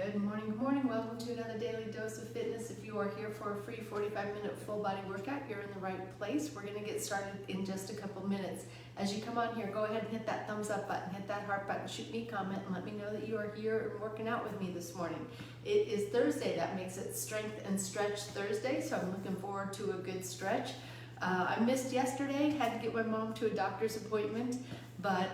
Good morning. Welcome to another Daily Dose of Fitness. If you are here for a free 45-minute full body workout, you're in the right place. We're going to get started in just a couple minutes. As you come on here, go ahead and hit that thumbs up button, hit that heart button, shoot me a comment, and let me know that you are here and working out with me this morning. It is Thursday. That makes it Strength and Stretch Thursday, so I'm looking forward to a good stretch. I missed yesterday, had to get my mom to a doctor's appointment, but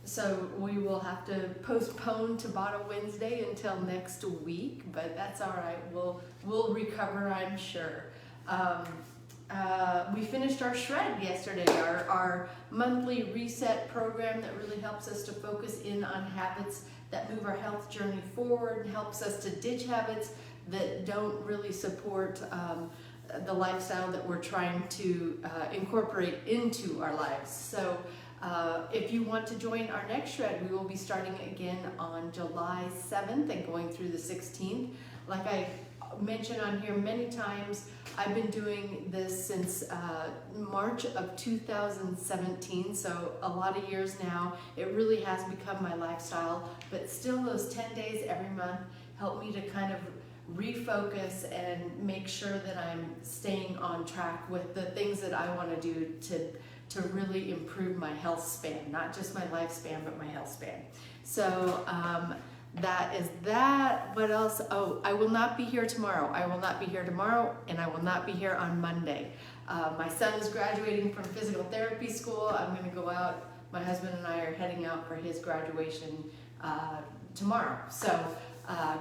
so we will have to postpone Tabata Wednesday until next week, but that's all right. We'll recover, I'm sure. We finished our shred yesterday, our monthly reset program that really helps us to focus in on habits that move our health journey forward, helps us to ditch habits that don't really support the lifestyle that we're trying to incorporate into our lives. So if you want to join our next shred, we will be starting again on July 7th and going through the 16th. Like I mentioned on here many times, I've been doing this since March of 2017, so a lot of years now. It really has become my lifestyle, but still those 10 days every month help me to kind of refocus and make sure that I'm staying on track with the things that I want to do to really improve my health span, not just my lifespan, but my health span. So that is that. What else? Oh, I will not be here tomorrow. And I will not be here on Monday. My son is graduating from physical therapy school. I'm going to go out. My husband and I are heading out for his graduation tomorrow. So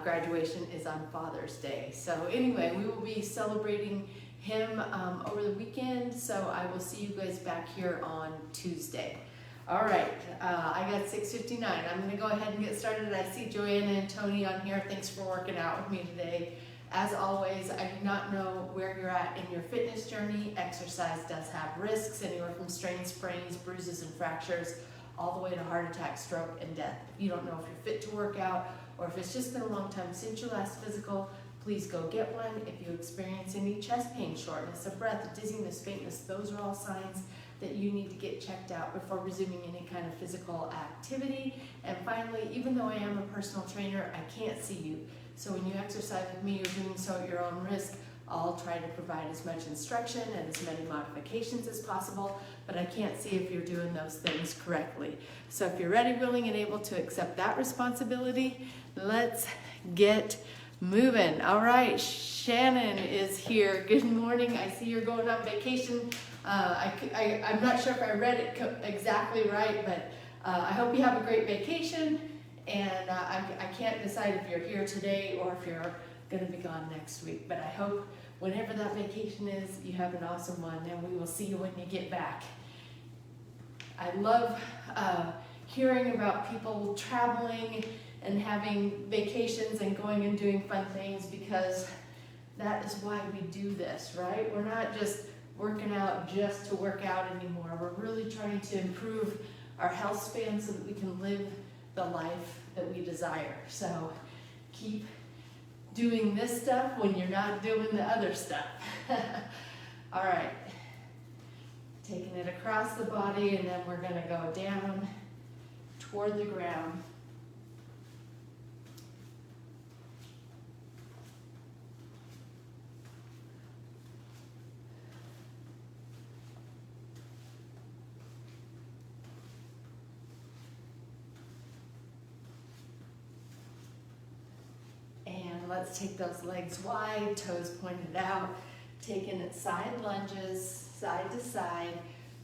graduation is on Father's Day. So anyway, we will be celebrating him over the weekend, so I will see you guys back here on Tuesday. All right, I got 6:59. I'm going to go ahead and get started. I see Joanna and Tony on here. Thanks for working out with me today. As always, I do not know where you're at in your fitness journey. Exercise does have risks, anywhere from strains, sprains, bruises, and fractures, all the way to heart attack, stroke, and death. If you don't know if you're fit to work out, or if it's just been a long time since your last physical, please go get one. If you experience any chest pain, shortness of breath, dizziness, faintness, those are all signs that you need to get checked out before resuming any kind of physical activity. And finally, even though I am a personal trainer, I can't see you. So when you exercise with me, you're doing so at your own risk. I'll try to provide as much instruction and as many modifications as possible, but I can't see if you're doing those things correctly. So if you're ready, willing, and able to accept that responsibility, let's get moving. All right, Shannon is here. Good morning. I see you're going on vacation. I'm not sure if I read it exactly right, but I hope you have a great vacation. And I can't decide if you're here today or if you're going to be gone next week. But I hope whenever that vacation is, you have an awesome one, and we will see you when you get back. I love hearing about people traveling and having vacations and going and doing fun things, because that is why we do this, right? We're not just working out just to work out anymore. We're really trying to improve our health span so that we can live the life that we desire. So keep doing this stuff when you're not doing the other stuff. All right, taking it across the body, and then we're gonna go down toward the ground. Let's take those legs wide, toes pointed out, taking it side lunges, side to side,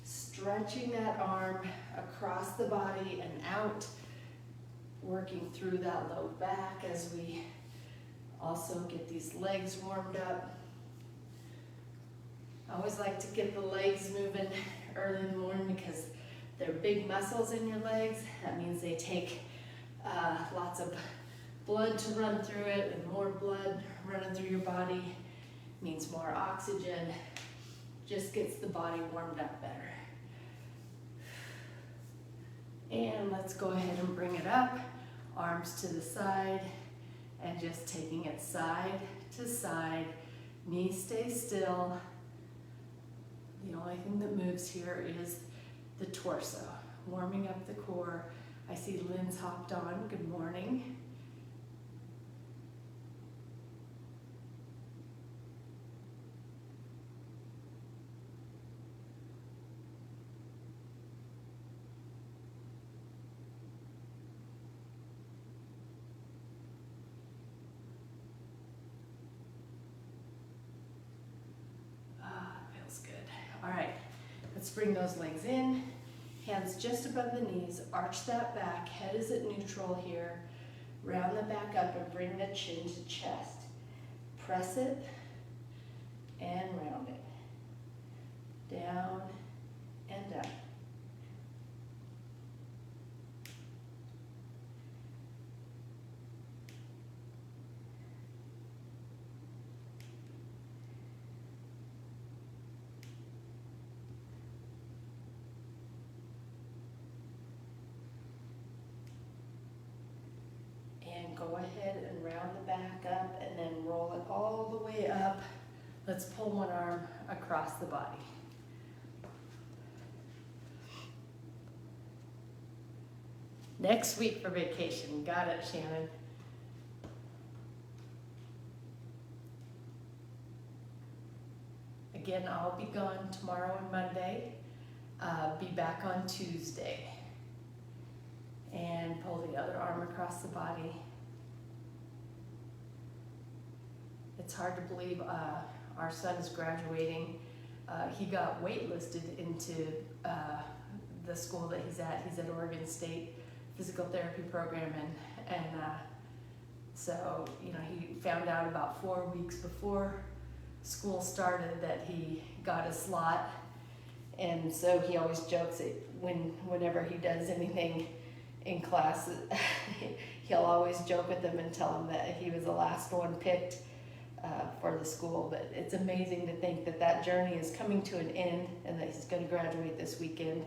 stretching that arm across the body and out, working through that low back as we also get these legs warmed up. I always like to get the legs moving early in the morning because they're big muscles in your legs. That means they take lots of blood to run through it, and more blood running through your body means more oxygen, just gets the body warmed up better. And let's go ahead and bring it up, arms to the side, and just taking it side to side, knees stay still. The only thing that moves here is the torso, warming up the core. I see Lynn's hopped on. Good morning. bring those legs in, hands just above the knees, arch that back, head is at neutral here. Round the back up and bring the chin to chest. Press it and round it. Down and up. Go ahead and round the back up and then roll it all the way up. Let's pull one arm across the body. Next week for vacation. Got it, Shannon. Again, I'll be gone tomorrow and Monday. Be back on Tuesday. And pull the other arm across the body. It's hard to believe our son's graduating. He got waitlisted into the school that he's at. He's at Oregon State Physical Therapy Program, and so he found out about 4 weeks before school started that he got a slot, and so he always jokes that whenever he does anything in class, he'll always joke with them and tell them that he was the last one picked for the school. But it's amazing to think that that journey is coming to an end and that he's going to graduate this weekend.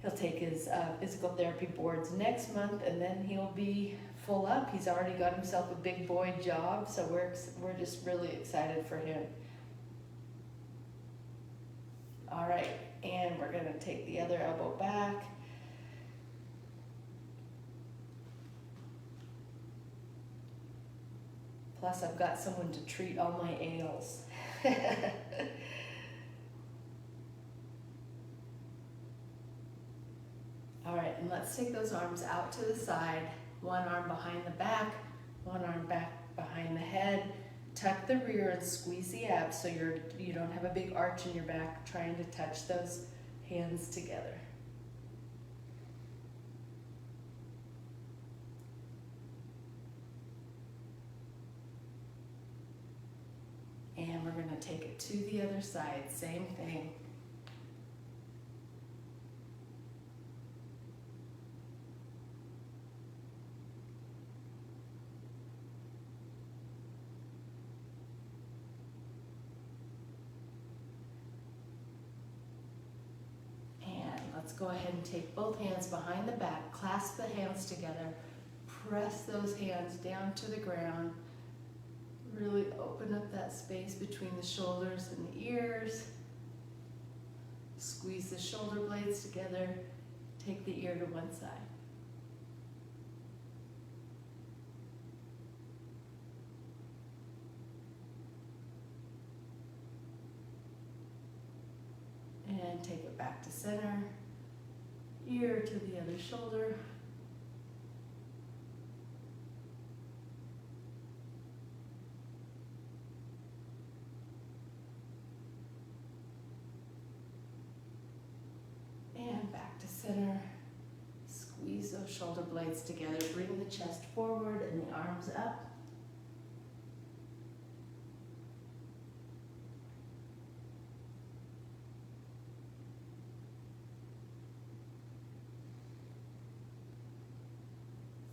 He'll take his physical therapy boards next month, and then he'll be full up. He's already got himself a big boy job, so we're just really excited for him. All right, and we're going to take the other elbow back. Plus, I've got someone to treat all my ails. All right, and let's take those arms out to the side. One arm behind the back, one arm back behind the head. Tuck the rear and squeeze the abs so you don't have a big arch in your back trying to touch those hands together. And we're going to take it to the other side, same thing. And let's go ahead and take both hands behind the back, clasp the hands together, press those hands down to the ground. Really open up that space between the shoulders and the ears. Squeeze the shoulder blades together. Take the ear to one side. And take it back to center. Ear to the other shoulder. And back to center. Squeeze those shoulder blades together. Bring the chest forward and the arms up.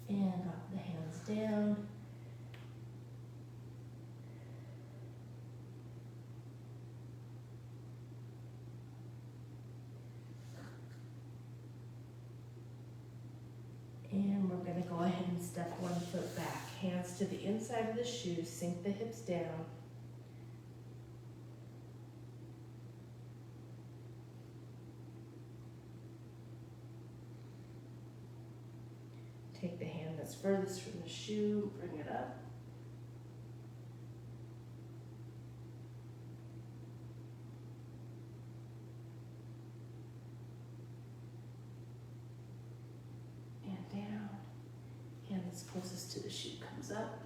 And drop the hands down. And we're going to go ahead and step one foot back. Hands to the inside of the shoe, sink the hips down. Take the hand that's furthest from the shoe, bring it up. And down. Hand that's closest to the shoe comes up.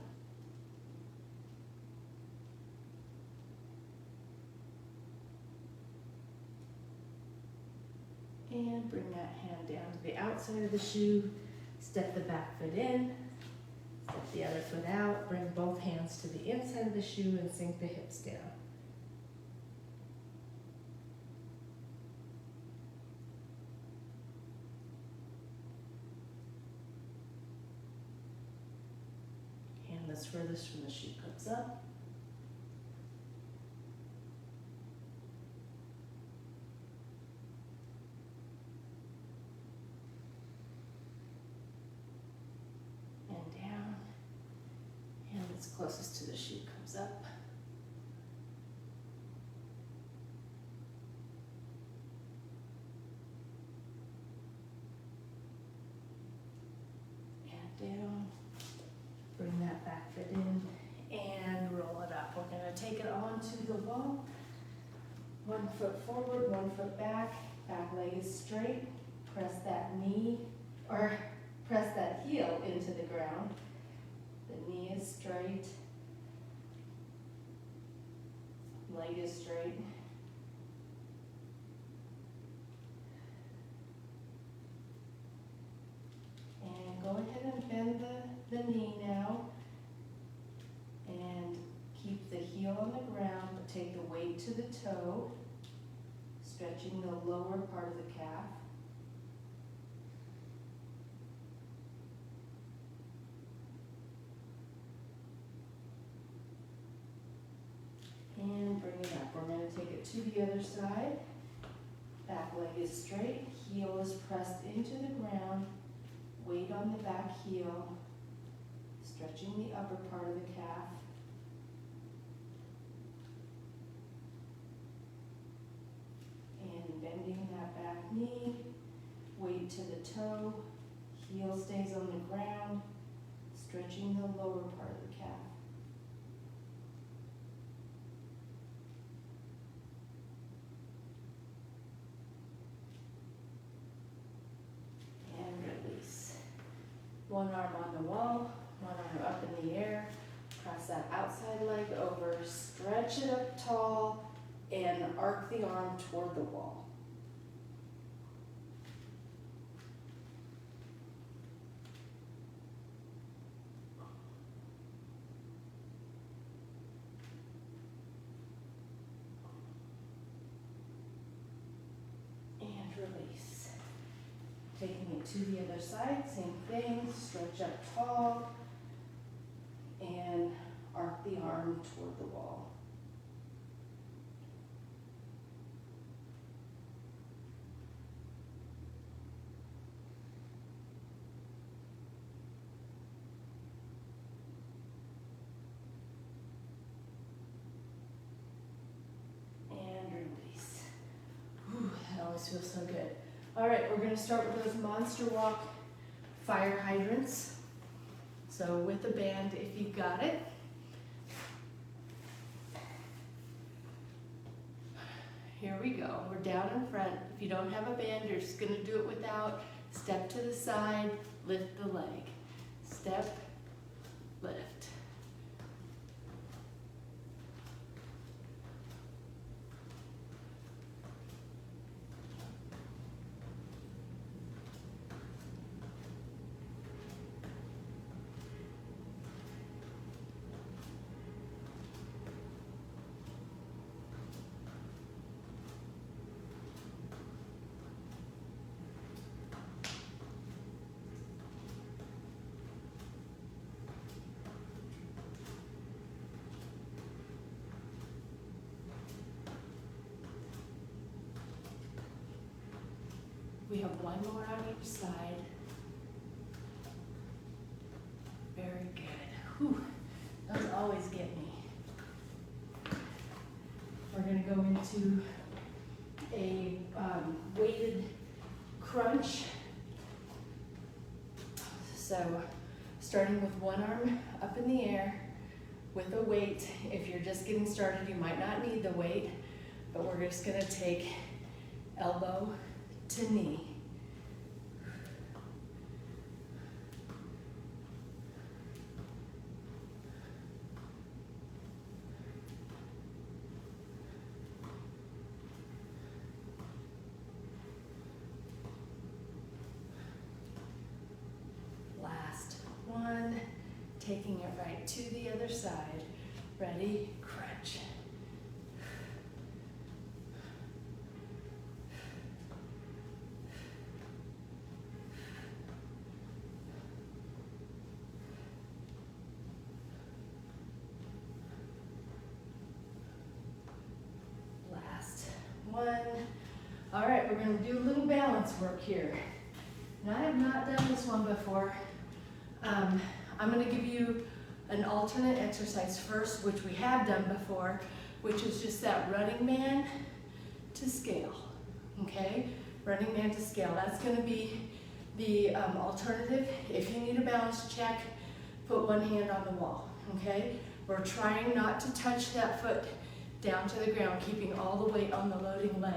And bring that hand down to the outside of the shoe. Step the back foot in. Step the other foot out. Bring both hands to the inside of the shoe and sink the hips down. Hand that's furthest from the shoe comes up. Closest to the shoe comes up. And down. Bring that back foot in and roll it up. We're going to take it onto the wall. 1 foot forward, 1 foot back. Back leg is straight. Press that knee, or press that heel into the ground. The knee is straight, leg is straight. And go ahead and bend the knee now. And keep the heel on the ground, but take the weight to the toe, stretching the lower part of the calf. And bring it up. We're going to take it to the other side. Back leg is straight, heel is pressed into the ground, weight on the back heel, stretching the upper part of the calf. And bending that back knee, weight to the toe, heel stays on the ground, stretching the lower part of the calf. One arm on the wall, one arm up in the air. Cross that outside leg over, stretch it up tall, and arc the arm toward the wall. And release. Taking it to the other side, same thing, stretch up tall and arc the arm toward the wall. And release. Whew, that always feels so good. All right, we're going to start with those Monster Walk fire hydrants. So with a band, if you've got it. Here we go. We're down in front. If you don't have a band, you're just going to do it without. Step to the side, lift the leg. Step, lift. We have one more on each side. Very good. Whew, those always get me. We're going to go into a weighted crunch. So starting with one arm up in the air with a weight. If you're just getting started, you might not need the weight, but we're just going to take elbow to knee. taking it right to the other side. Ready? Crunch. Last one. All right, we're going to do a little balance work here. Now, I have not done this one before. I'm going to give you an alternate exercise first, which we have done before, which is just that running man to scale, okay? Running man to scale. That's going to be the alternative. If you need a balance check, put one hand on the wall, okay? We're trying not to touch that foot down to the ground, keeping all the weight on the loading leg.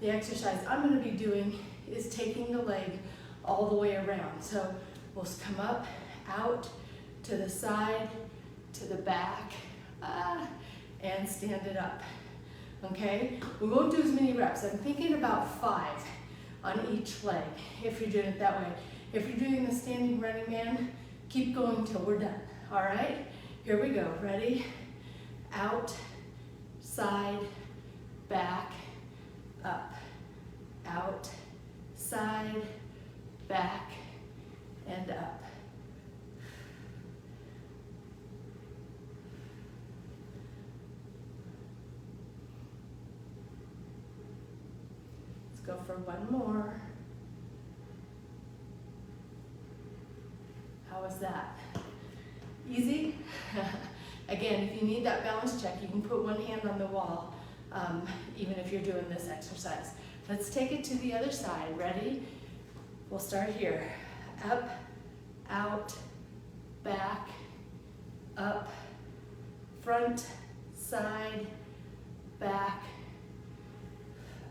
The exercise I'm going to be doing is taking the leg all the way around. So we'll come up, out, to the side, to the back, and stand it up. Okay? We won't do as many reps. I'm thinking about 5 on each leg if you're doing it that way. If you're doing the standing running man, keep going till we're done. All right? Here we go. Ready? Out, side, back, up, out, side, back, and up. Let's go for one more. How was that? Easy? Again, if you need that balance check, you can put one hand on the wall, even if you're doing this exercise. Let's take it to the other side. Ready? We'll start here. Up, out, back, up, front, side, back,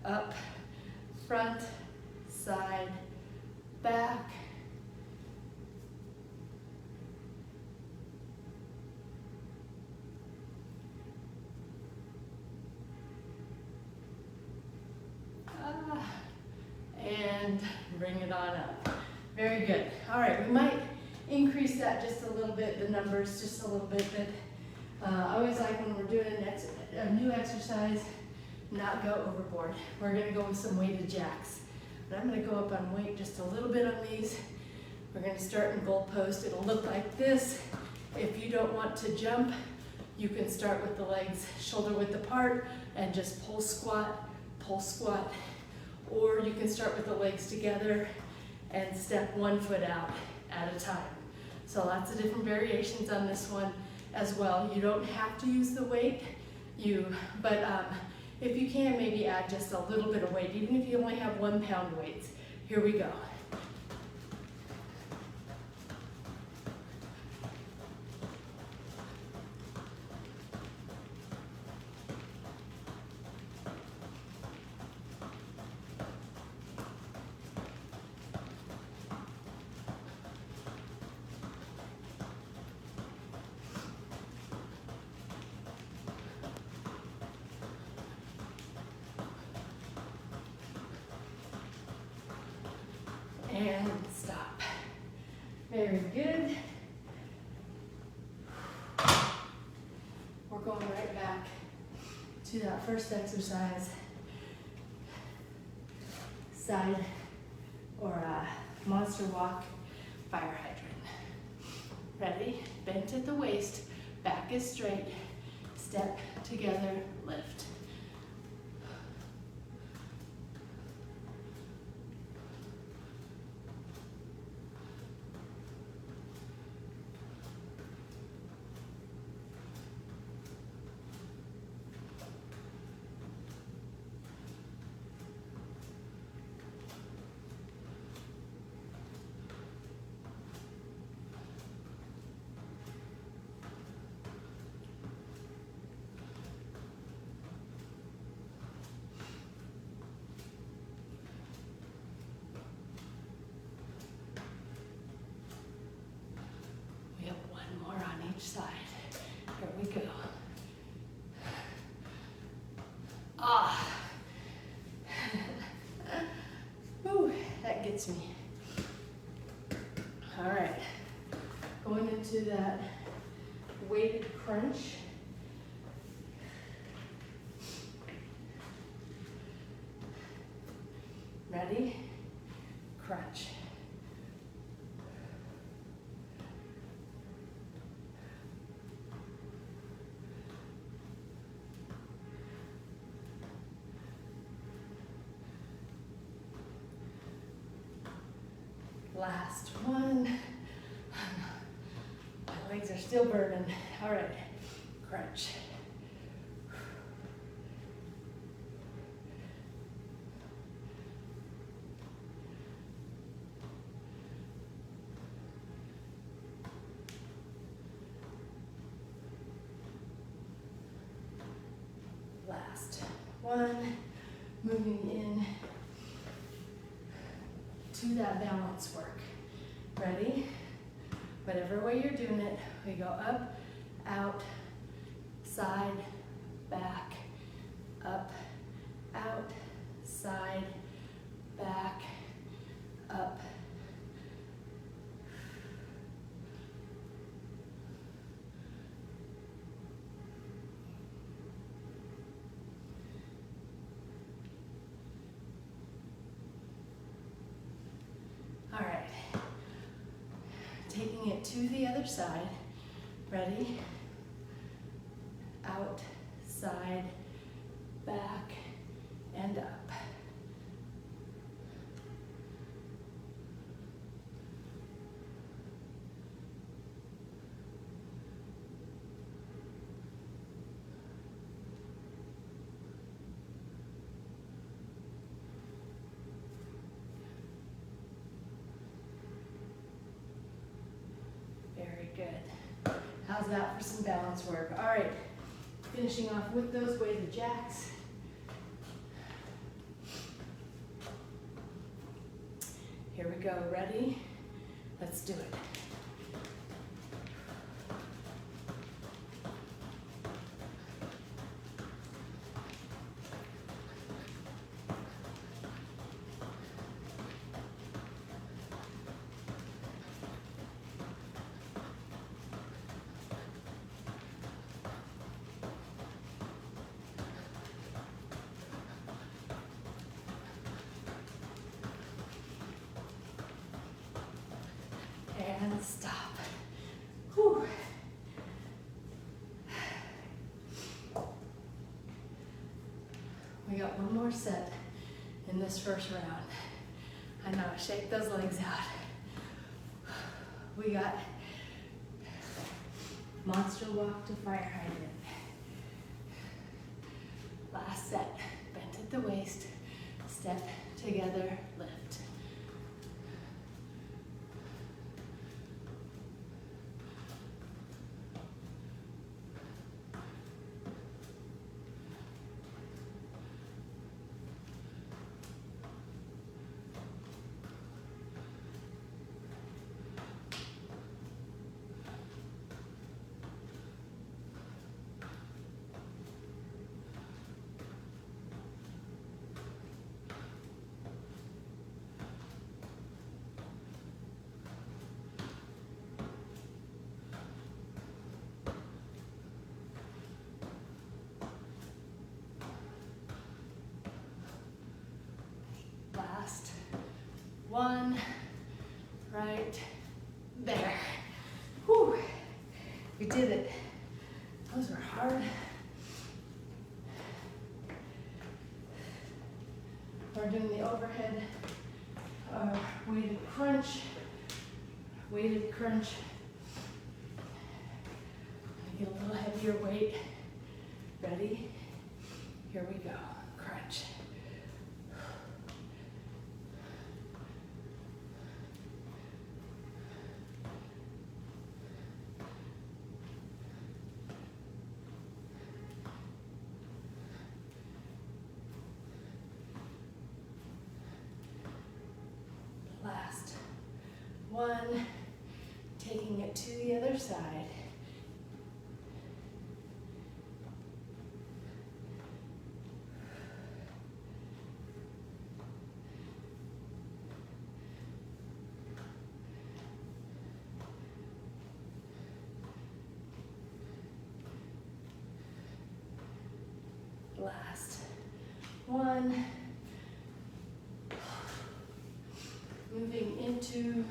up, front, side, back. And bring it on up. Very good. All right, we might increase that just a little bit, the numbers just a little bit, but I always like when we're doing a new exercise, not go overboard. We're gonna go with some weighted jacks. But I'm gonna go up on weight just a little bit on these. We're gonna start in goal post. It'll look like this. If you don't want to jump, you can start with the legs shoulder width apart and just pull squat, or you can start with the legs together and step one foot out at a time. So lots of different variations on this one as well. You don't have to use the weight, but if you can, maybe add just a little bit of weight, even if you only have 1 pound weights. Here we go. And stop. Very good. We're going right back to that first exercise. Side or monster walk, fire hydrant. Ready? Bent at the waist, back is straight, step together, lift. Side. Here we go. Whew, that gets me. All right. Going into that weighted crunch. Ready? Crunch. Last one. My legs are still burning. All right, crunch. Last one. Moving in to that balance work. Ready? Whatever way you're doing it, we go up, out, side, back, up, out, side, back, up. All right, taking it to the other side. Ready? Out, side, back, and up. Very good. How's that for some balance work? All right, finishing off with those weighted jacks. Here we go, ready? Let's do it. And stop. Whew. We got one more set in this first round. I know, shake those legs out. We got monster walk to fire hydrant. Last set, bent at the waist, step together, lift. Last one, right there. Whew, we did it. Those were hard. We're doing the overhead weighted crunch, weighted crunch. Get a little heavier weight. Ready? Here we go, crunch. Last one, taking it to the other side. Last one. Moving into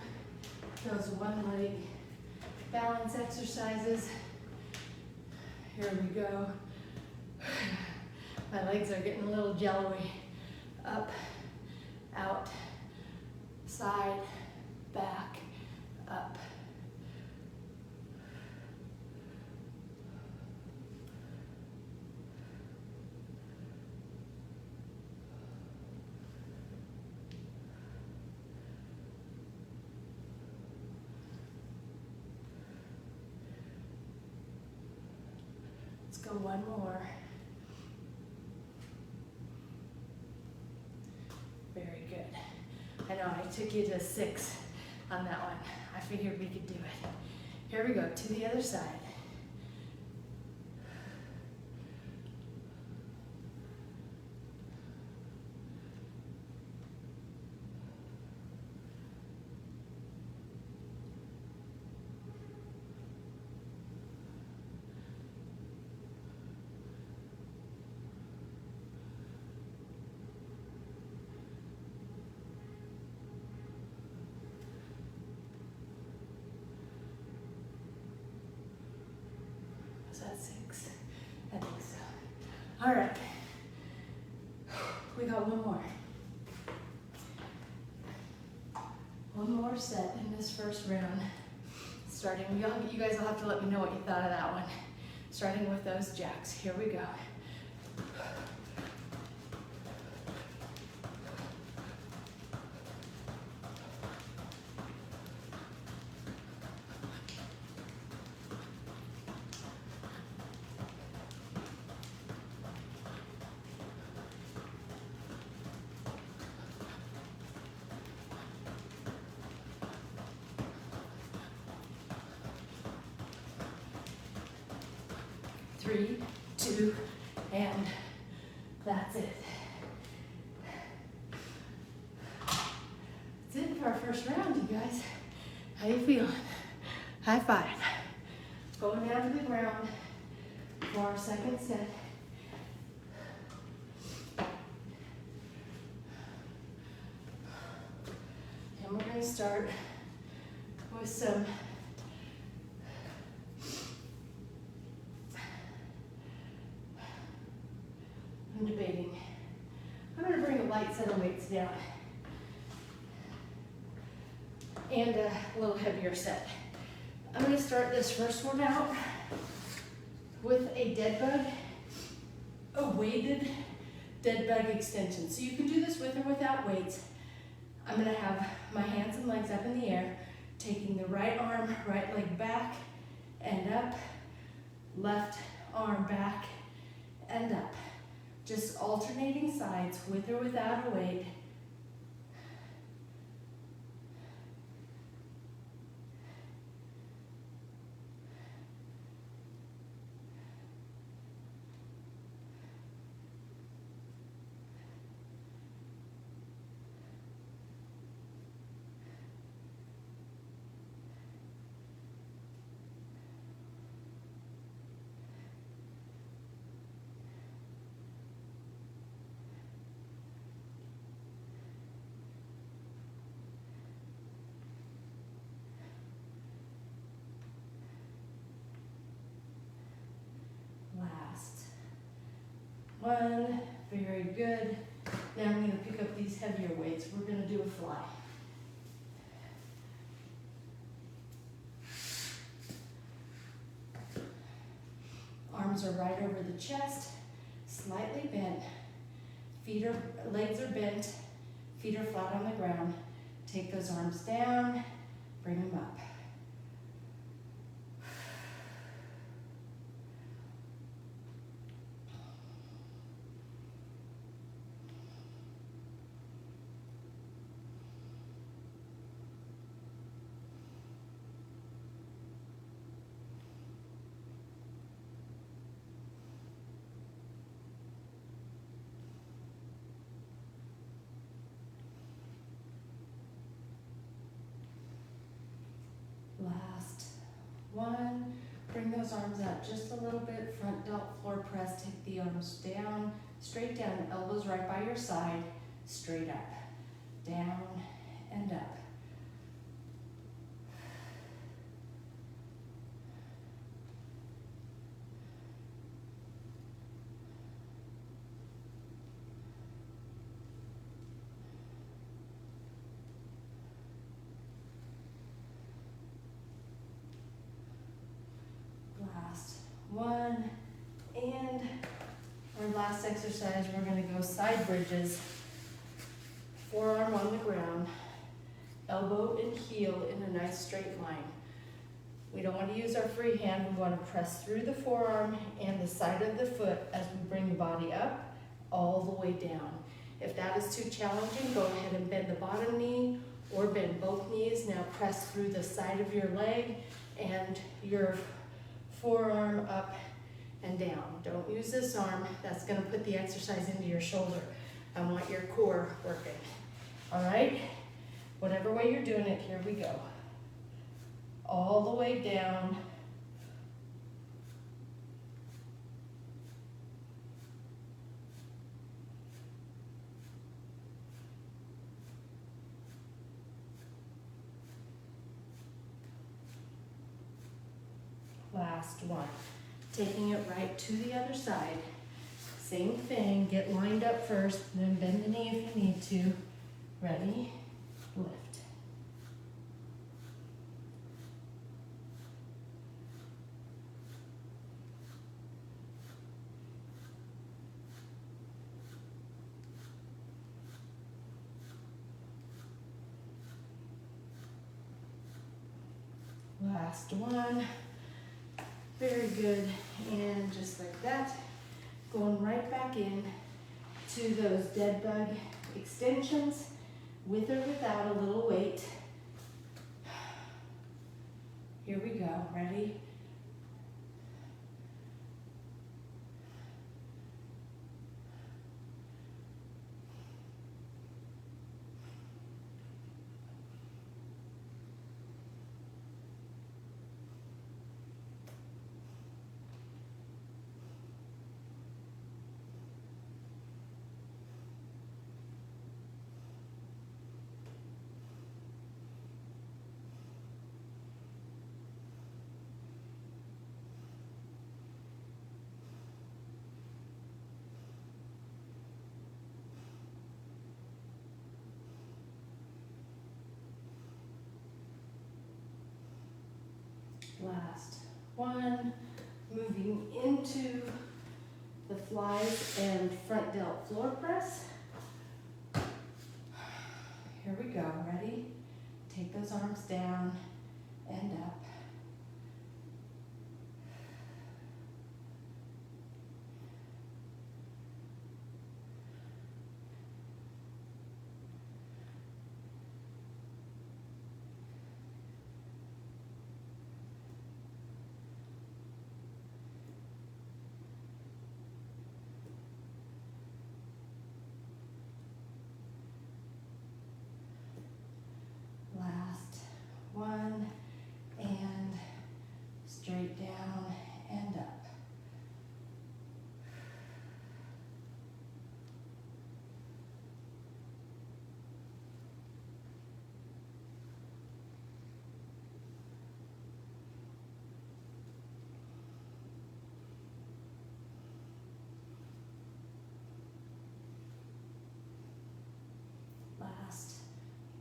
those one leg balance exercises. Here we go. My legs are getting a little jello-y. Up, out, side, back, up. Let's go one more. Very good. I know I took you to 6 on that one. I figured we could do it. Here we go, to the other side. Was that 6? I think so. All right. We got one more. One more set in this first round. Starting, you guys will have to let me know what you thought of that one. Starting with those jacks. Here we go. Three, 2, and that's it. That's it for our first round, you guys. How you feeling? High five. Going down to the ground for our second set. And we're going to start with some I'm debating. I'm going to bring a light set of weights down and a little heavier set. I'm going to start this first one out with a dead bug, a weighted dead bug extension. So you can do this with or without weights. I'm going to have my hands and legs up in the air, taking the right arm, right leg back and up, left arm back and up. Just alternating sides with or without a weight. One, very good. Now I'm going to pick up these heavier weights. We're going to do a fly. Arms are right over the chest, slightly bent. Legs are bent, feet are flat on the ground. Take those arms down, bring them up. Last one. Bring those arms out just a little bit. Front delt floor press. Take the arms down, straight down. Elbows right by your side. Straight up. Down and up. Last one. And our last exercise, we're going to go side bridges. Forearm on the ground, elbow and heel in a nice straight line. We don't want to use our free hand. We want to press through the forearm and the side of the foot as we bring the body up all the way down. If that is too challenging, go ahead and bend the bottom knee or bend both knees. Now press through the side of your leg and your forearm up and down. Don't use this arm. That's going to put the exercise into your shoulder. I want your core working. All right? Whatever way you're doing it, here we go. All the way down. Last one. Taking it right to the other side. Same thing, get lined up first, then bend the knee if you need to. Ready? Lift. Last one. Very good. And just like that, going right back in to those dead bug extensions with or without a little weight. Here we go. Ready? Last one, moving into the flies and front delt floor press. Here we go, ready? Take those arms down and up. One, and straight down and up. Last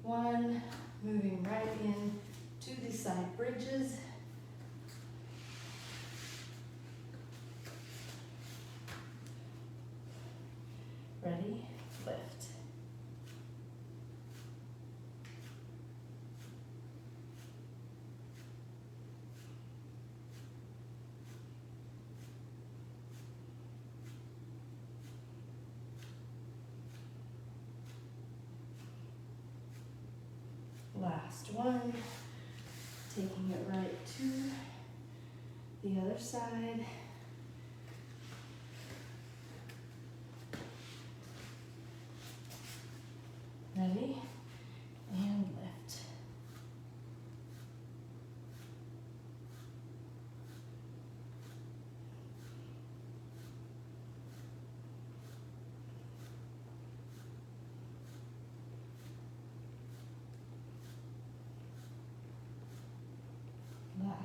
one, moving right in to the side bridges. Ready? Lift. Last one. Taking it right to the other side. Ready? And lift.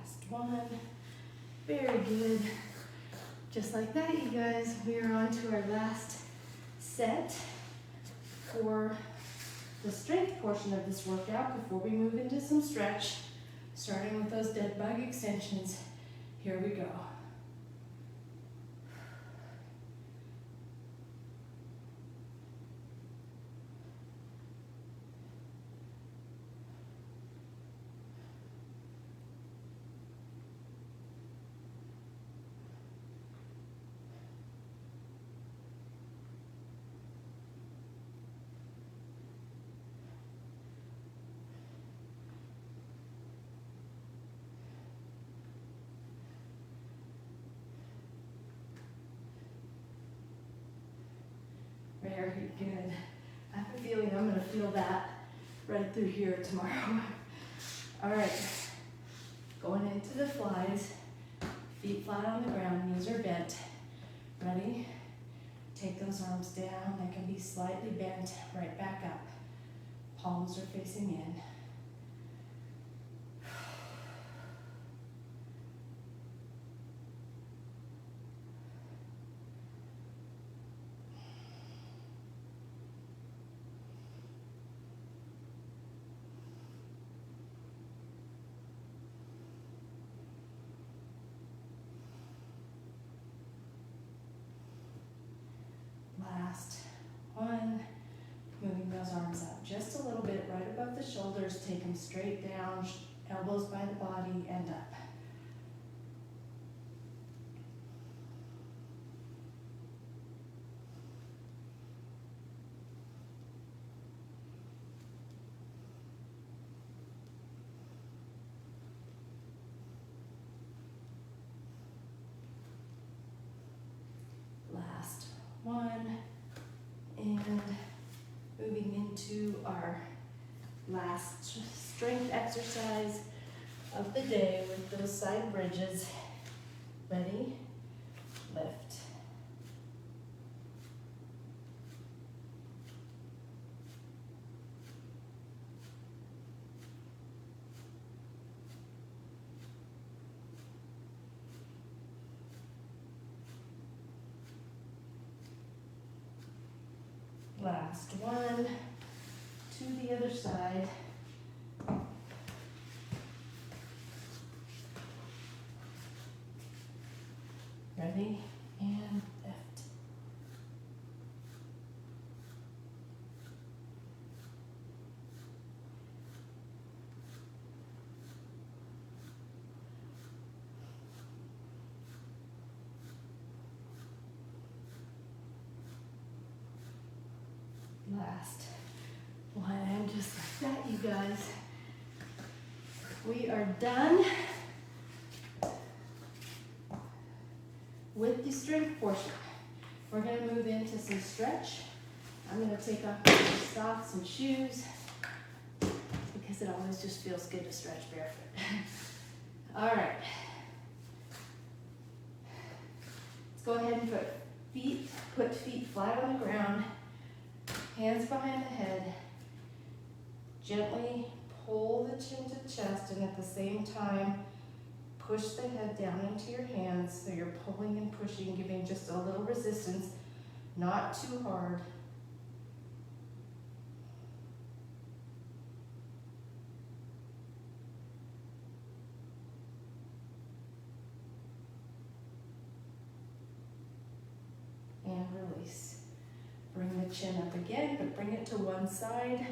Last one. Very good. Just like that, you guys, we are on to our last set for the strength portion of this workout before we move into some stretch, starting with those dead bug extensions. Here we go. Very good. I have a feeling I'm going to feel that right through here tomorrow. All right, going into the flies, feet flat on the ground, knees are bent. Ready? Take those arms down. They can be slightly bent, right back up. Palms are facing in. Last one. Moving those arms up just a little bit, right above the shoulders. Take them straight down, elbows by the body, and up. Last one. And moving into our last strength exercise of the day with those side bridges. Ready? Lift. Last one, to the other side. Ready? And lift. Last one, and just like that, you guys, we are done with the strength portion. We're going to move into some stretch. I'm going to take off my socks and shoes because it always just feels good to stretch barefoot. All right, let's go ahead and put feet flat on the ground. Hands behind the head. Gently pull the chin to chest, and at the same time, push the head down into your hands. So you're pulling and pushing, giving just a little resistance, not too hard. And release. Bring the chin up again, but bring it to one side.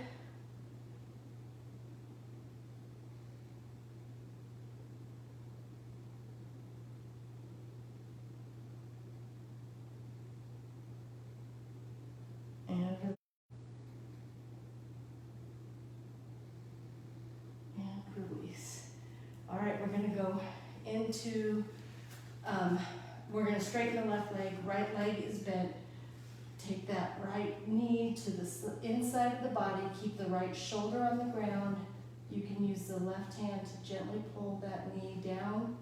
And release. All right, we're going to go into, we're going to straighten the left leg. Right leg is bent. Take that right knee to the inside of the body. Keep the right shoulder on the ground. You can use the left hand to gently pull that knee down,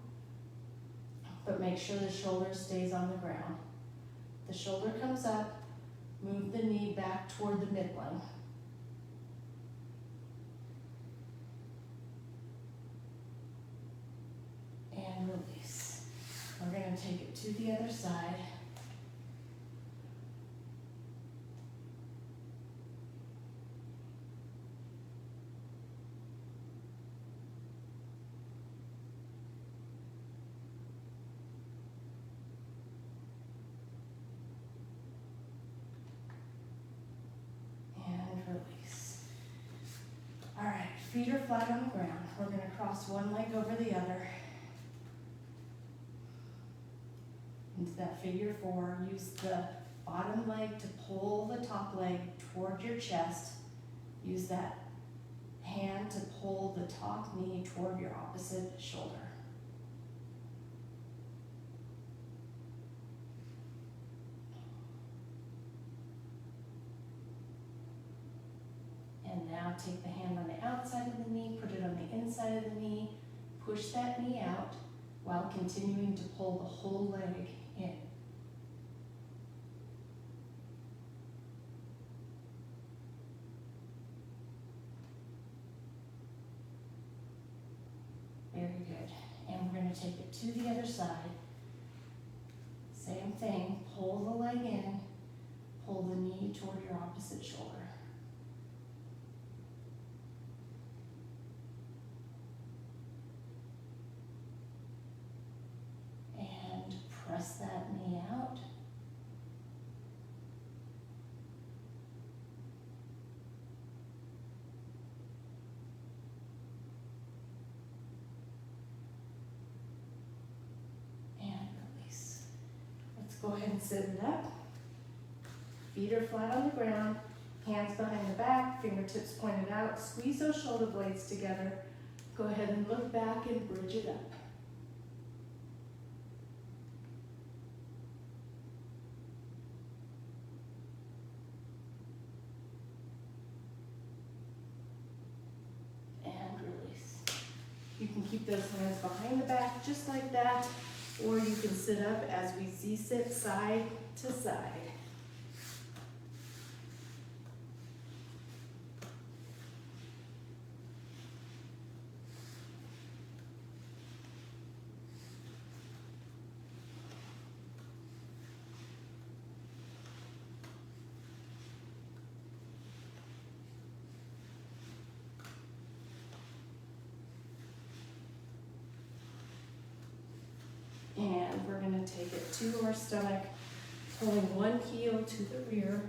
but make sure the shoulder stays on the ground. The shoulder comes up, move the knee back toward the midline. release. We're going to take it to the other side. And release. All right, feet are flat on the ground. We're going to cross one leg over the other. Into that figure four. Use the bottom leg to pull the top leg toward your chest. Use that hand to pull the top knee toward your opposite shoulder. And now take the hand on the outside of the knee, put it on the inside of the knee, push that knee out while continuing to pull the whole leg in. Very good. And we're going to take it to the other side. Same thing, pull the leg in, pull the knee toward your opposite shoulder. And press that knee out. Go ahead and sit it up. Feet are flat on the ground, hands behind the back, fingertips pointed out. Squeeze those shoulder blades together. Go ahead and look back and bridge it up. And release. You can keep those hands behind the back just like that. Or you can sit up as we Z-sit side to side. And we're going to take it to our stomach, pulling one heel to the rear.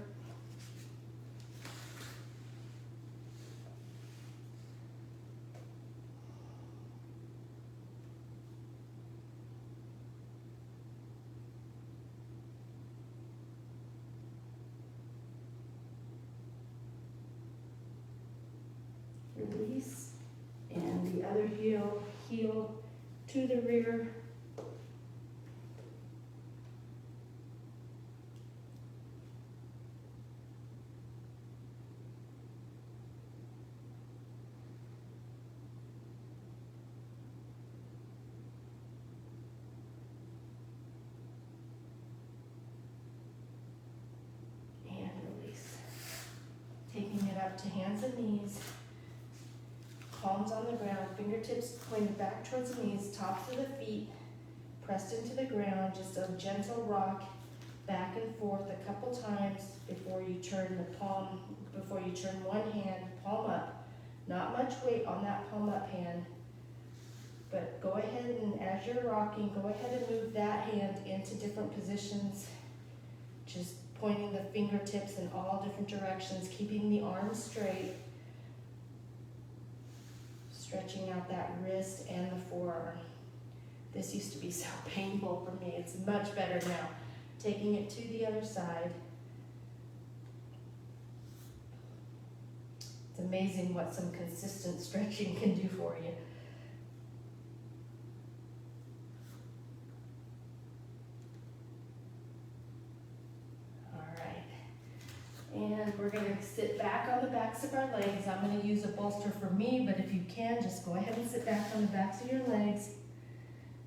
Release. And the other heel to the rear. To hands and knees, palms on the ground, fingertips pointed back towards the knees, tops of the feet pressed into the ground, just a gentle rock back and forth a couple times before you turn one hand, palm up. Not much weight on that palm up hand, but go ahead and as you're rocking, go ahead and move that hand into different positions, just pointing the fingertips in all different directions, keeping the arms straight, stretching out that wrist and the forearm. This used to be so painful for me. It's much better now. Taking it to the other side. It's amazing what some consistent stretching can do for you. And we're going to sit back on the backs of our legs. I'm going to use a bolster for me, but if you can, just go ahead and sit back on the backs of your legs.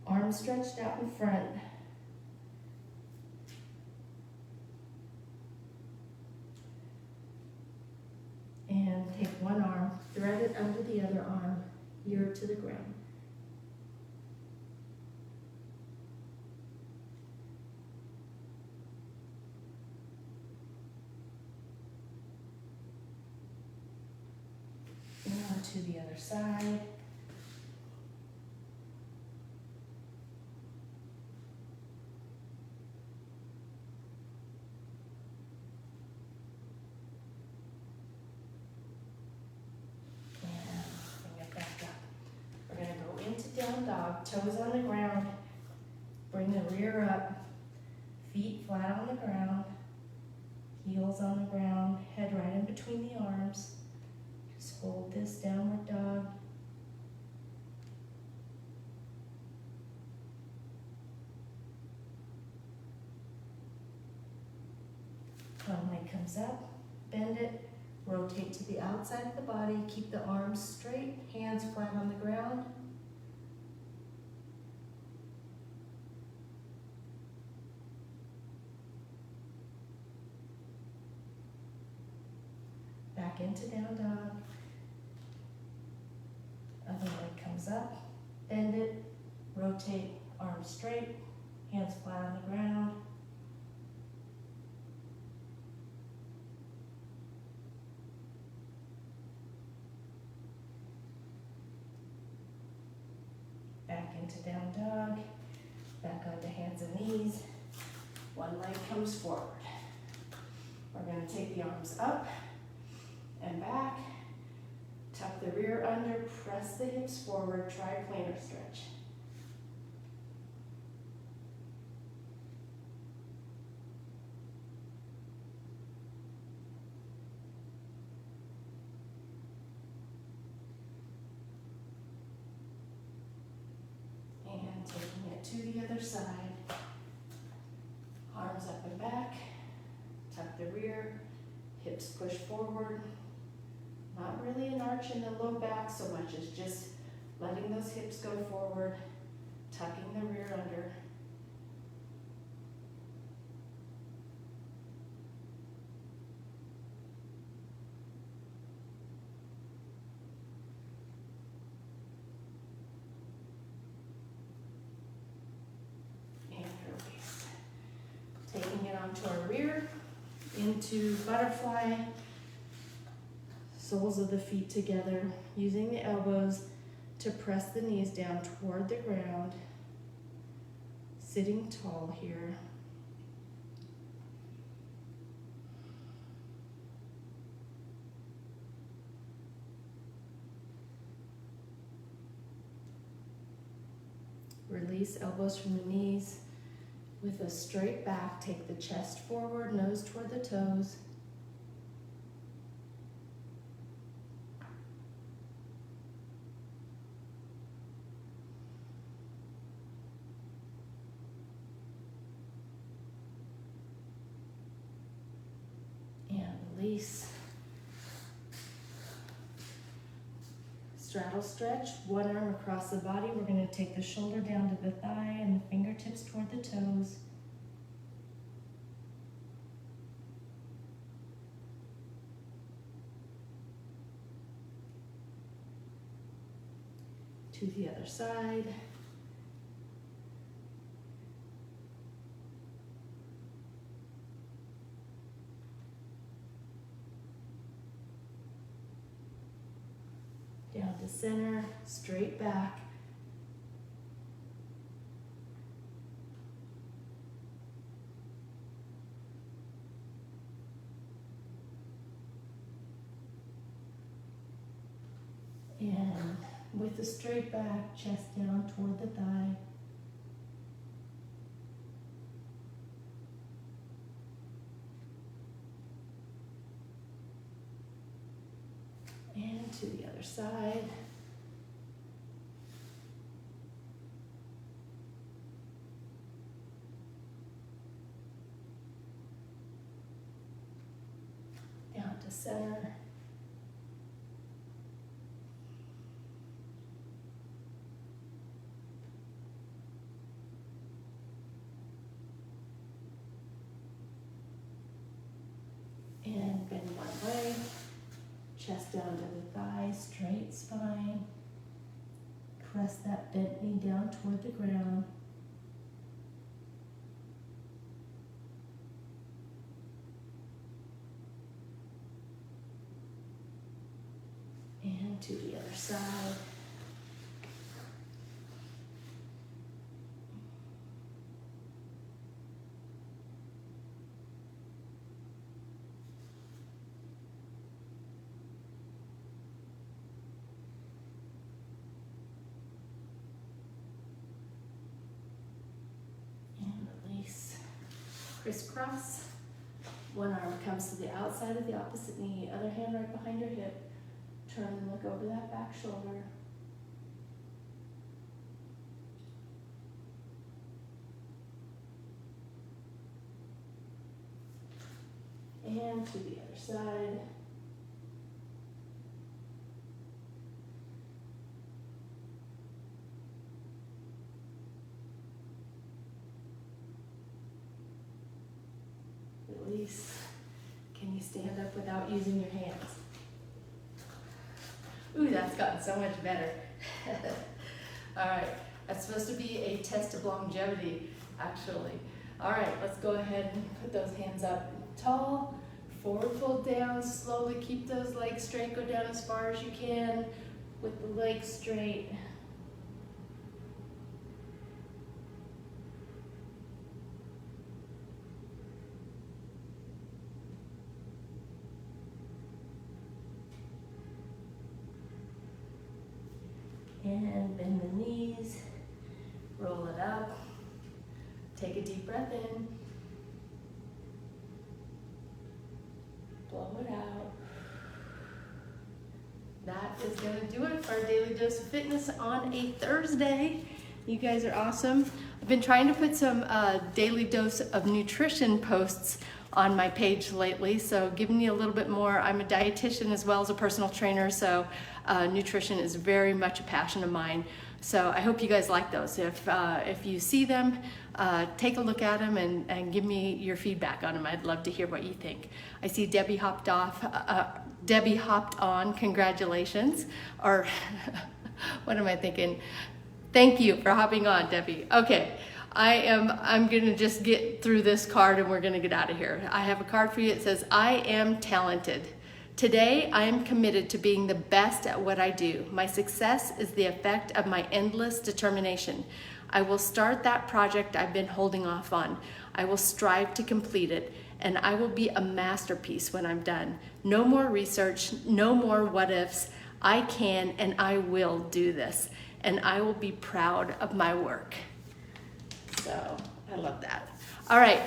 Arms stretched out in front. And take one arm, thread it under the other arm, ear to the ground. to the other side. And bring it back up. We're gonna go into down dog, toes on the ground. Bring the rear up, feet flat on the ground, heels on the ground, head right in between the arms. Just hold this downward dog. One leg comes up, bend it, rotate to the outside of the body, keep the arms straight, hands flat on the ground. Back into down dog. Other leg comes up, bend it, rotate, arms straight, hands flat on the ground. Back into down dog, back onto hands and knees. One leg comes forward. We're going to take the arms up and back, tuck the rear under, press the hips forward, try plantar stretch. And taking it to the other side, arms up and back, tuck the rear, hips push forward. Not really an arch in the low back so much as just letting those hips go forward, tucking the rear under. And release. Taking it onto our rear, into butterfly. Soles of the feet together, using the elbows to press the knees down toward the ground, sitting tall here. Release elbows from the knees. With a straight back, take the chest forward, nose toward the toes. Release. Straddle stretch, one arm across the body. We're going to take the shoulder down to the thigh and the fingertips toward the toes. To the other side. Down to center, straight back. And with the straight back, chest down toward the thigh. And to the other side. Down to center. And bend one leg. Chest down to the thigh, straight spine. Press that bent knee down toward the ground. And to the other side. And release. Crisscross. One arm comes to the outside of the opposite knee, other hand right behind your hip. Turn and look over that back shoulder. And to the other side. Release. Can you stand up without using your hands? Ooh, that's gotten so much better. All right, that's supposed to be a test of longevity, actually. All right, let's go ahead and put those hands up tall, forward fold down, slowly keep those legs straight, go down as far as you can with the legs straight. And bend the knees, roll it up, take a deep breath in, blow it out. That is going to do it for our Daily Dose of Fitness on a Thursday. You guys are awesome. I've been trying to put some Daily Dose of Nutrition posts on my page lately, so giving you a little bit more. I'm a dietitian as well as a personal trainer, so nutrition is very much a passion of mine. So I hope you guys like those. If you see them, take a look at them and give me your feedback on them. I'd love to hear what you think. I see Debbie hopped on. Congratulations. Or what am I thinking? Thank you for hopping on, Debbie. Okay. I'm gonna just get through this card and we're gonna get out of here. I have a card for you. It says, I am talented. Today, I am committed to being the best at what I do. My success is the effect of my endless determination. I will start that project I've been holding off on. I will strive to complete it, and I will be a masterpiece when I'm done. No more research, no more what ifs. I can and I will do this, and I will be proud of my work. So I love that. All right.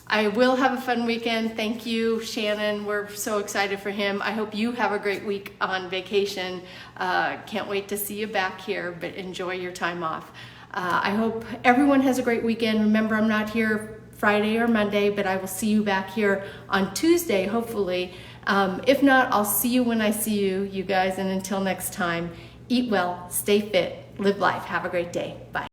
I will have a fun weekend. Thank you, Shannon. We're so excited for him. I hope you have a great week on vacation. Can't wait to see you back here, but enjoy your time off. I hope everyone has a great weekend. Remember, I'm not here Friday or Monday, but I will see you back here on Tuesday, hopefully. If not, I'll see you when I see you, you guys. And until next time, eat well, stay fit, live life. Have a great day. Bye.